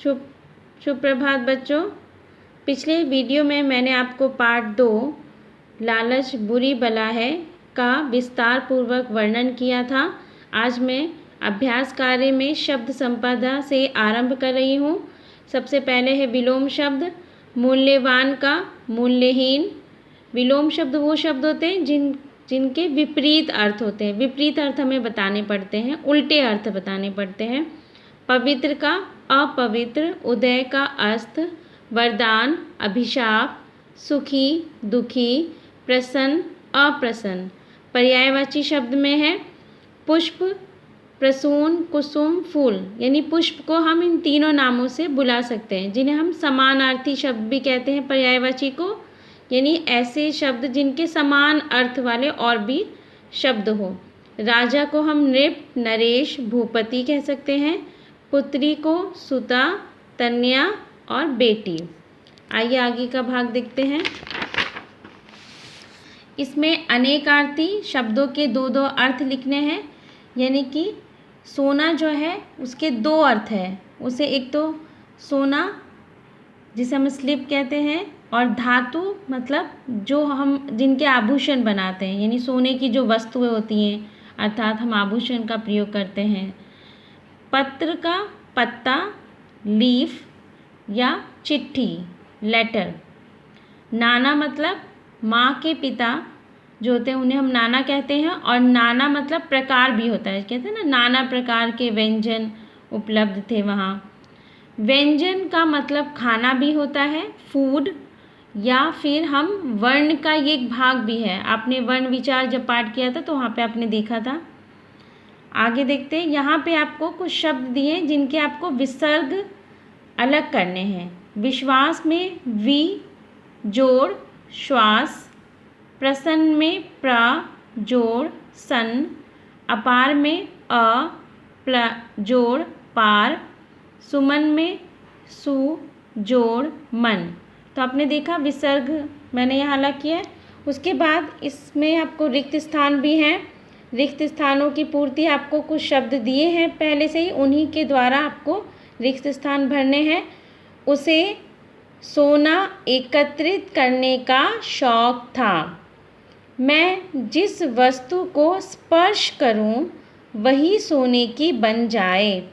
शुभ सुप्रभात बच्चों। पिछले वीडियो में मैंने आपको पार्ट 2 लालच बुरी बला है का विस्तार पूर्वक वर्णन किया था। आज मैं अभ्यास कार्य में शब्द संपदा से आरंभ कर रही हूँ। सबसे पहले है विलोम शब्द। मूल्यवान का मूल्यहीन। विलोम शब्द वो शब्द होते हैं जिनके विपरीत अर्थ होते हैं। विपरीत अर्थ हमें बताने पड़ते हैं, उल्टे अर्थ बताने पड़ते हैं। पवित्र का अपवित्र, उदय का अस्त, वरदान अभिशाप, सुखी दुखी, प्रसन्न अप्रसन्न। पर्यायवाची शब्द में है पुष्प, प्रसून, कुसुम, फूल। यानी पुष्प को हम इन तीनों नामों से बुला सकते हैं, जिन्हें हम समानार्थी शब्द भी कहते हैं पर्यायवाची को। यानी ऐसे शब्द जिनके समान अर्थ वाले और भी शब्द हो। राजा को हम नृप, नरेश, भूपति कह सकते हैं। पुत्री को सुता, कन्या और बेटी। आइए आगे का भाग देखते हैं। इसमें अनेकार्थी शब्दों के दो दो अर्थ लिखने हैं। यानी कि सोना जो है उसके दो अर्थ है। उसे एक तो सोना जिसे हम स्लिप कहते हैं, और धातु मतलब जो हम जिनके आभूषण बनाते हैं, यानी सोने की जो वस्तुएं होती हैं अर्थात हम आभूषण का प्रयोग करते हैं। पत्र का पत्ता, लीफ या चिट्ठी, लेटर। नाना मतलब माँ के पिता जो होते हैं उन्हें हम नाना कहते हैं, और नाना मतलब प्रकार भी होता है। कहते हैं ना, नाना प्रकार के व्यंजन उपलब्ध थे वहाँ। व्यंजन का मतलब खाना भी होता है, फूड, या फिर हम वर्ण का एक भाग भी है। आपने वर्ण विचार जब पाठ किया था तो वहाँ पे आपने देखा था। आगे देखते हैं। यहाँ पे आपको कुछ शब्द दिए जिनके आपको विसर्ग अलग करने हैं। विश्वास में वि जोड़ श्वास, प्रसन्न में प्र जोड़ सन, अपार में अ प्ल जोड़ पार, सुमन में सु जोड़ मन। तो आपने देखा विसर्ग मैंने यहाँ अलग किया है। उसके बाद इसमें आपको रिक्त स्थान भी हैं। रिक्त स्थानों की पूर्ति आपको कुछ शब्द दिए हैं पहले से ही, उन्हीं के द्वारा आपको रिक्त स्थान भरने हैं। उसे सोना एकत्रित करने का शौक था। मैं जिस वस्तु को स्पर्श करूं वही सोने की बन जाए।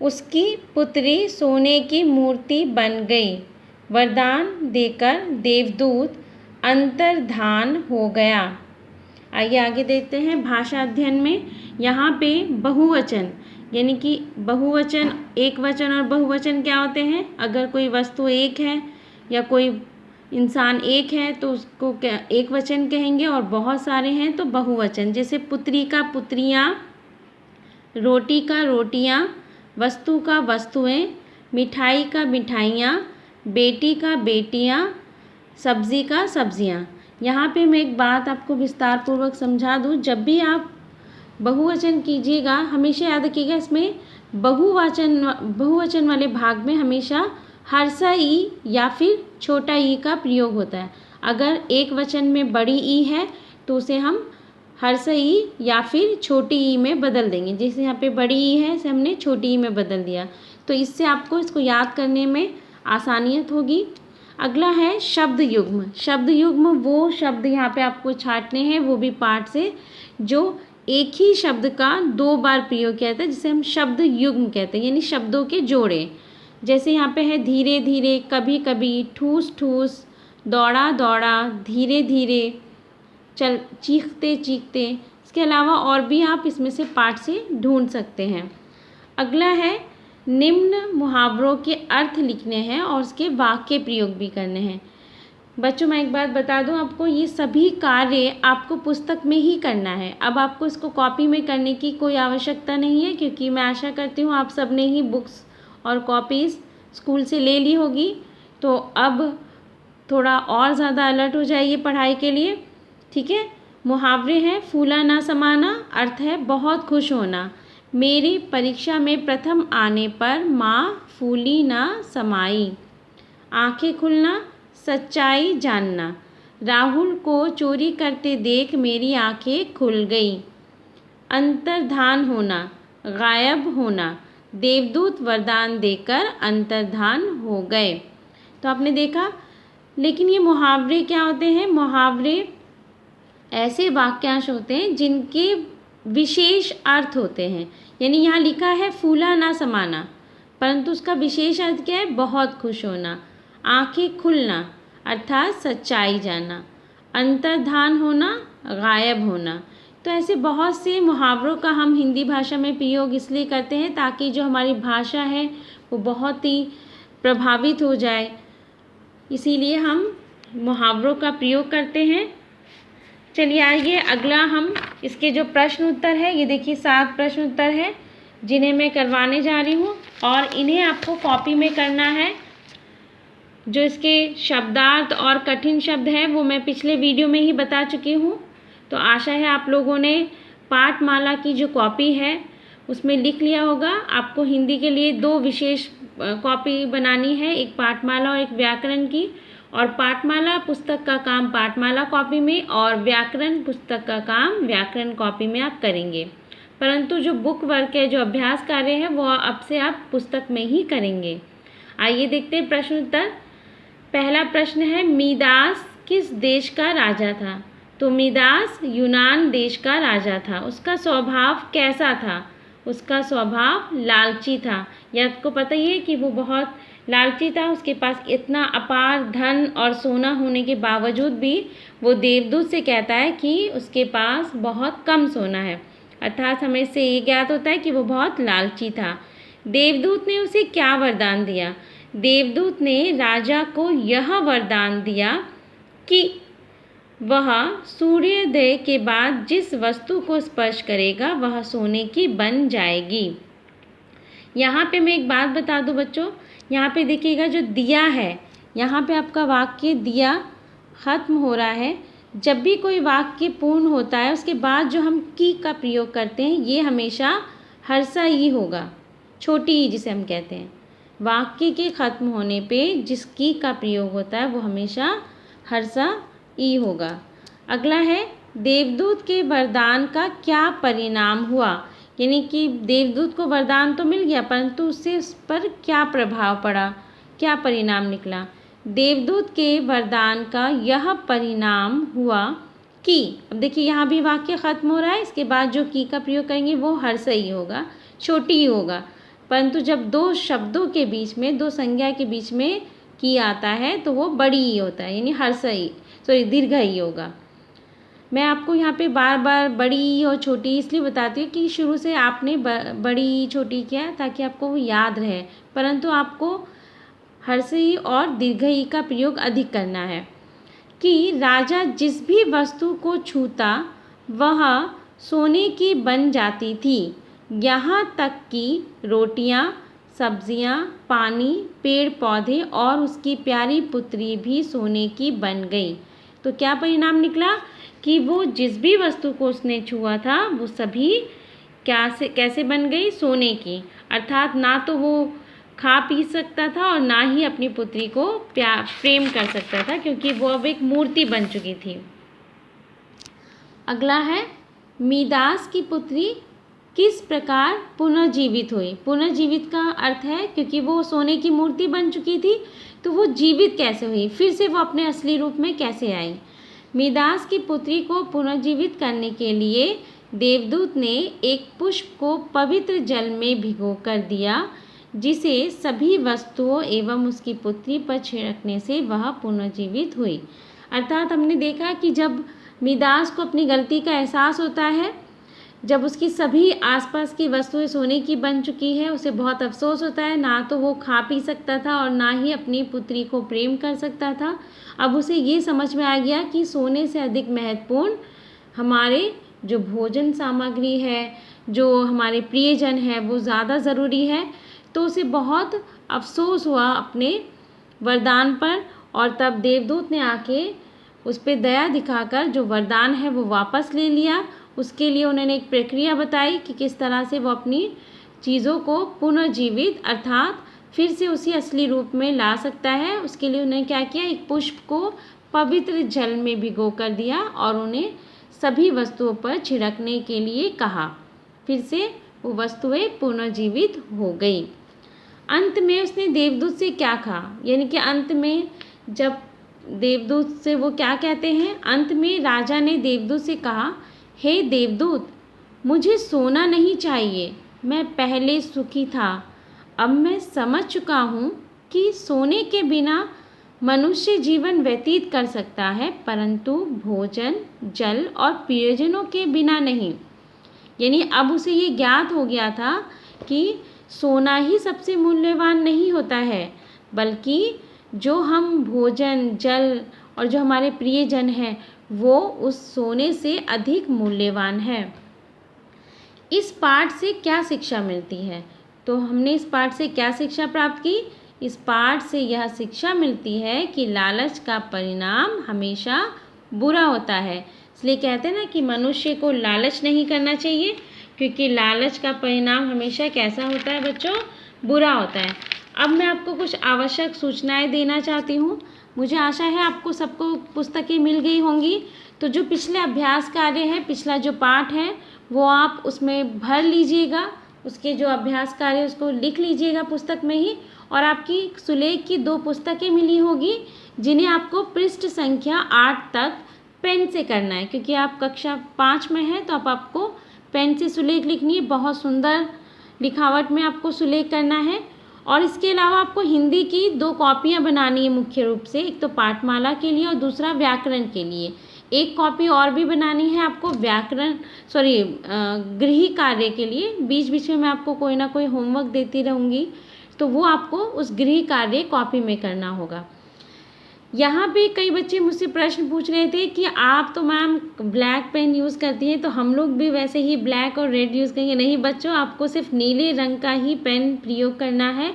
उसकी पुत्री सोने की मूर्ति बन गई। वरदान देकर देवदूत अंतर्धान हो गया। आइए आगे देखते हैं। भाषा अध्ययन में यहाँ पे बहुवचन, यानी कि बहुवचन, एक वचन और बहुवचन क्या होते हैं। अगर कोई वस्तु एक है या कोई इंसान एक है तो उसको क्या एक वचन कहेंगे, और बहुत सारे हैं तो बहुवचन। जैसे पुत्री का पुत्रियाँ, रोटी का रोटियाँ, वस्तु का वस्तुएं, मिठाई का मिठाइयाँ, बेटी का बेटियाँ, सब्जी का सब्जियाँ। यहाँ पे मैं एक बात आपको विस्तार पूर्वक समझा दूँ। जब भी आप बहुवचन कीजिएगा हमेशा याद रखिएगा, इसमें बहुवचन वाले भाग में हमेशा हर्षा ई या फिर छोटा ई का प्रयोग होता है। अगर एक वचन में बड़ी ई है तो उसे हम हर्षा ई या फिर छोटी ई में बदल देंगे। जैसे यहाँ पे बड़ी ई है, इसे हमने छोटी ई में बदल दिया, तो इससे आपको इसको याद करने में आसानियत होगी। अगला है शब्द युग्म। शब्द युग्म वो शब्द यहाँ पे आपको छांटने हैं, वो भी पाठ से, जो एक ही शब्द का दो बार प्रयोग किया जाता है, जिसे हम शब्द युग्म कहते हैं, यानी शब्दों के जोड़े। जैसे यहाँ पे है धीरे धीरे, कभी कभी, ठूस ठूस, दौड़ा दौड़ा, धीरे धीरे, चल, चीखते चीखते। इसके अलावा और भी आप इसमें से पाठ से ढूंढ सकते हैं। अगला है निम्न मुहावरों के अर्थ लिखने हैं और उसके वाक्य प्रयोग भी करने हैं। बच्चों मैं एक बात बता दूं आपको, ये सभी कार्य आपको पुस्तक में ही करना है। अब आपको इसको कॉपी में करने की कोई आवश्यकता नहीं है, क्योंकि मैं आशा करती हूँ आप सब ने ही बुक्स और कॉपीज़ स्कूल से ले ली होगी। तो अब थोड़ा और ज़्यादा अलर्ट हो जाइए पढ़ाई के लिए, ठीक है। मुहावरे हैं फूला ना समाना, अर्थ है बहुत खुश होना। मेरी परीक्षा में प्रथम आने पर माँ फूली ना समाई। आंखें खुलना, सच्चाई जानना। राहुल को चोरी करते देख मेरी आंखें खुल गई। अंतर्धान होना, गायब होना। देवदूत वरदान देकर अंतर्धान हो गए। तो आपने देखा, लेकिन ये मुहावरे क्या होते हैं? मुहावरे ऐसे वाक्यांश होते हैं जिनके विशेष अर्थ होते हैं। यानी यहाँ लिखा है फूला ना समाना, परंतु उसका विशेष अर्थ क्या है? बहुत खुश होना, आंखें खुलना अर्थात सच्चाई जानना, अंतर्धान होना, गायब होना। तो ऐसे बहुत से मुहावरों का हम हिंदी भाषा में प्रयोग इसलिए करते हैं ताकि जो हमारी भाषा है वो बहुत ही प्रभावित हो जाए, इसीलिए हम मुहावरों का प्रयोग करते हैं। चलिए आइए अगला हम इसके जो प्रश्न उत्तर है, ये देखिए 7 प्रश्न उत्तर है जिन्हें मैं करवाने जा रही हूँ और इन्हें आपको कॉपी में करना है। जो इसके शब्दार्थ और कठिन शब्द हैं वो मैं पिछले वीडियो में ही बता चुकी हूँ। तो आशा है आप लोगों ने पाठमाला की जो कॉपी है उसमें लिख लिया होगा। आपको हिंदी के लिए 2 विशेष कॉपी बनानी है, एक पाठमाला और एक व्याकरण की। और पाठमाला पुस्तक का काम पाठमाला कॉपी में और व्याकरण पुस्तक का काम व्याकरण कॉपी में आप करेंगे, परंतु जो बुक वर्क है, जो अभ्यास कार्य है, वो अब से आप पुस्तक में ही करेंगे। आइए देखते हैं प्रश्न उत्तर। पहला प्रश्न है, मीदास किस देश का राजा था? तो मीदास यूनान देश का राजा था। उसका स्वभाव कैसा था? उसका स्वभाव लालची था। यह आपको पता ही है कि वो बहुत लालची था। उसके पास इतना अपार धन और सोना होने के बावजूद भी वो देवदूत से कहता है कि उसके पास बहुत कम सोना है, अर्थात हमें इससे ये ज्ञात होता है कि वो बहुत लालची था। देवदूत ने उसे क्या वरदान दिया? देवदूत ने राजा को यह वरदान दिया कि वह सूर्योदय के बाद जिस वस्तु को स्पर्श करेगा वह सोने की बन जाएगी। यहाँ पे मैं एक बात बता दूँ बच्चों, यहाँ पे देखिएगा जो दिया है, यहाँ पे आपका वाक्य दिया खत्म हो रहा है। जब भी कोई वाक्य पूर्ण होता है उसके बाद जो हम की का प्रयोग करते हैं ये हमेशा हर्षा ही होगा, छोटी ई जिसे हम कहते हैं। वाक्य के खत्म होने पे जिस की का प्रयोग होता है वो हमेशा हर्षा ई होगा। अगला है, देवदूत के वरदान का क्या परिणाम हुआ? यानी कि देवदूत को वरदान तो मिल गया परंतु उससे उस पर क्या प्रभाव पड़ा, क्या परिणाम निकला? देवदूत के वरदान का यह परिणाम हुआ कि, अब देखिए यहाँ भी वाक्य खत्म हो रहा है, इसके बाद जो की का प्रयोग करेंगे वो हर्ष ही होगा, छोटी ही होगा, परंतु जब 2 शब्दों के बीच में, 2 संज्ञा के बीच में की आता है तो वो बड़ी ही होता है, यानी हर्ष ही, सॉरी दीर्घ ही होगा। मैं आपको यहाँ पे बार बार बड़ी और छोटी इसलिए बताती हूँ कि शुरू से आपने बड़ी छोटी किया ताकि आपको वो याद रहे, परंतु आपको हर्षई और दीर्घई का प्रयोग अधिक करना है। कि राजा जिस भी वस्तु को छूता वह सोने की बन जाती थी, यहाँ तक कि रोटियाँ, सब्जियाँ, पानी, पेड़ पौधे और उसकी प्यारी पुत्री भी सोने की बन गई। तो क्या परिणाम निकला कि वो जिस भी वस्तु को उसने छुआ था वो सभी कैसे बन गई? सोने की। अर्थात ना तो वो खा पी सकता था और ना ही अपनी पुत्री को प्रेम कर सकता था, क्योंकि वो अब एक मूर्ति बन चुकी थी। अगला है, मीदास की पुत्री किस प्रकार पुनर्जीवित हुई? पुनर्जीवित का अर्थ है क्योंकि वो सोने की मूर्ति बन चुकी थी तो वो जीवित कैसे हुई, फिर से वो अपने असली रूप में कैसे आई? मीदास की पुत्री को पुनर्जीवित करने के लिए देवदूत ने एक पुष्प को पवित्र जल में भिगो कर दिया, जिसे सभी वस्तुओं एवं उसकी पुत्री पर छिड़कने से वह पुनर्जीवित हुई। अर्थात हमने देखा कि जब मीदास को अपनी गलती का एहसास होता है, जब उसकी सभी आसपास की वस्तुएं सोने की बन चुकी है, उसे बहुत अफसोस होता है। ना तो वो खा पी सकता था और ना ही अपनी पुत्री को प्रेम कर सकता था। अब उसे ये समझ में आ गया कि सोने से अधिक महत्वपूर्ण हमारे जो भोजन सामग्री है, जो हमारे प्रियजन है, वो ज़्यादा ज़रूरी है। तो उसे बहुत अफसोस हुआ अपने वरदान पर, और तब देवदूत ने आके उस पर दया दिखाकर जो वरदान है वो वापस ले लिया। उसके लिए उन्होंने एक प्रक्रिया बताई कि किस तरह से वो अपनी चीज़ों को पुनर्जीवित अर्थात फिर से उसी असली रूप में ला सकता है। उसके लिए उन्होंने क्या किया, एक पुष्प को पवित्र जल में भिगो कर दिया और उन्हें सभी वस्तुओं पर छिड़कने के लिए कहा। फिर से वो वस्तुएं पुनर्जीवित हो गई। अंत में उसने देवदूत से क्या कहा, यानी कि अंत में जब देवदूत से वो क्या कहते हैं, अंत में राजा ने देवदूत से कहा, हे देवदूत, मुझे सोना नहीं चाहिए, मैं पहले सुखी था। अब मैं समझ चुका हूँ कि सोने के बिना मनुष्य जीवन व्यतीत कर सकता है, परंतु भोजन, जल और प्रियजनों के बिना नहीं। यानी अब उसे ये ज्ञात हो गया था कि सोना ही सबसे मूल्यवान नहीं होता है, बल्कि जो हम भोजन, जल और जो हमारे प्रियजन हैं वो उस सोने से अधिक मूल्यवान है। इस पाठ से क्या शिक्षा मिलती है? तो हमने इस पाठ से क्या शिक्षा प्राप्त की? इस पाठ से यह शिक्षा मिलती है कि लालच का परिणाम हमेशा बुरा होता है। इसलिए कहते हैं ना कि मनुष्य को लालच नहीं करना चाहिए, क्योंकि लालच का परिणाम हमेशा कैसा होता है बच्चों? बुरा होता है। अब मैं आपको कुछ आवश्यक सूचनाएं देना चाहती हूँ। मुझे आशा है आपको सबको पुस्तकें मिल गई होंगी। तो जो पिछले अभ्यास कार्य है, पिछला जो पाठ है वो आप उसमें भर लीजिएगा, उसके जो अभ्यास कार्य उसको लिख लीजिएगा पुस्तक में ही। और आपकी सुलेख की 2 पुस्तकें मिली होगी जिन्हें आपको पृष्ठ संख्या 8 तक पेन से करना है, क्योंकि आप कक्षा 5 में हैं तो अब आपको पेन से सुलेख लिखनी है। बहुत सुंदर लिखावट में आपको सुलेख करना है। और इसके अलावा आपको हिंदी की 2 कॉपियाँ बनानी है मुख्य रूप से, एक तो पाठमाला के लिए और दूसरा व्याकरण के लिए। एक कॉपी और भी बनानी है आपको गृह कार्य के लिए। बीच बीच में मैं आपको कोई ना कोई होमवर्क देती रहूँगी, तो वो आपको उस गृह कार्य कॉपी में करना होगा। यहाँ पे कई बच्चे मुझसे प्रश्न पूछ रहे थे कि आप तो मैम ब्लैक पेन यूज़ करती हैं, तो हम लोग भी वैसे ही ब्लैक और रेड यूज़ करेंगे। नहीं बच्चों, आपको सिर्फ नीले रंग का ही पेन प्रयोग करना है,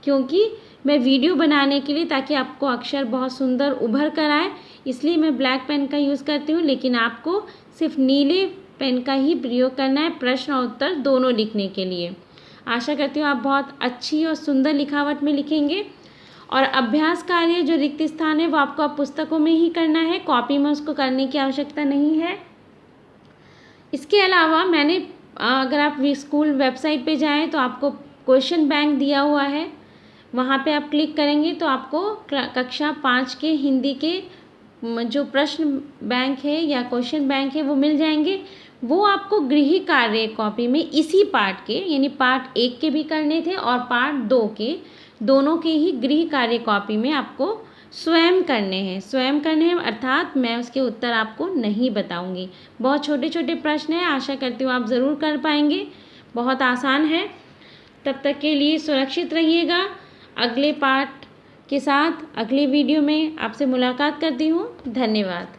क्योंकि मैं वीडियो बनाने के लिए, ताकि आपको अक्षर बहुत सुंदर उभर कर आए, इसलिए मैं ब्लैक पेन का यूज़ करती हूँ। लेकिन आपको सिर्फ नीले पेन का ही प्रयोग करना है प्रश्न और उत्तर दोनों लिखने के लिए। आशा करती हूँ आप बहुत अच्छी और सुंदर लिखावट में लिखेंगे। और अभ्यास कार्य जो रिक्त स्थान है वो आपको अब पुस्तकों में ही करना है, कॉपी में उसको करने की आवश्यकता नहीं है। इसके अलावा मैंने अगर आप स्कूल वेबसाइट पे जाएं तो आपको क्वेश्चन बैंक दिया हुआ है, वहाँ पे आप क्लिक करेंगे तो आपको कक्षा 5 के हिंदी के जो प्रश्न बैंक है या क्वेश्चन बैंक है वो मिल जाएंगे। वो आपको गृह कार्य कॉपी में इसी पाठ के, यानी पाठ 1 के भी करने थे और पाठ 2 के, दोनों के ही गृह कार्य कॉपी में आपको स्वयं करने हैं, अर्थात मैं उसके उत्तर आपको नहीं बताऊंगी। बहुत छोटे छोटे प्रश्न हैं, आशा करती हूँ आप ज़रूर कर पाएंगे, बहुत आसान है। तब तक के लिए सुरक्षित रहिएगा। अगले पाठ के साथ अगले वीडियो में आपसे मुलाकात करती हूँ। धन्यवाद।